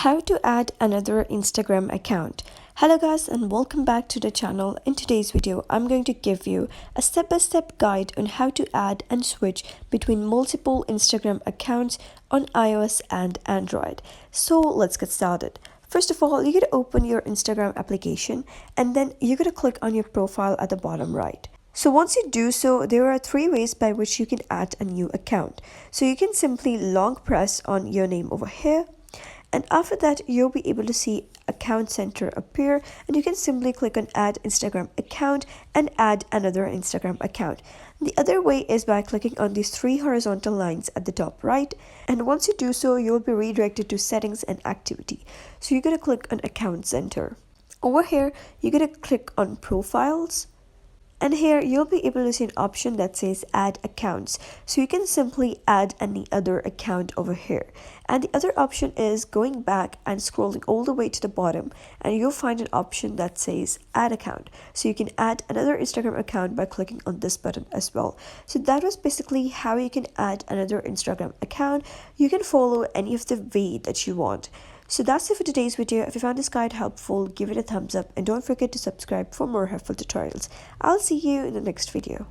How to add another Instagram account. Hello guys and welcome back to the channel. In today's video I'm going to give you a step-by-step guide on how to add and switch between multiple Instagram accounts on iOS and Android. So let's get started. First of all, you're going to open your Instagram application and then you're going to click on your profile at the bottom right. So once you do so, there are three ways by which you can add a new account. So you can simply long press on your name over here, and after that you'll be able to see account center appear, and you can simply click on add Instagram account and add another Instagram account. The other way is by clicking on these three horizontal lines at the top right, and once you do so you'll be redirected to settings and activity. So you're going to click on account center. Over here you're going to click on profiles, and here you'll be able to see an option that says add accounts. So you can simply add any other account over here. And the other option is going back and scrolling all the way to the bottom, and you'll find an option that says add account. So you can add another Instagram account by clicking on this button as well. So that was basically how you can add another Instagram account. You can follow any of the way that you want. So that's it for today's video. If you found this guide helpful, give it a thumbs up and don't forget to subscribe for more helpful tutorials. I'll see you in the next video.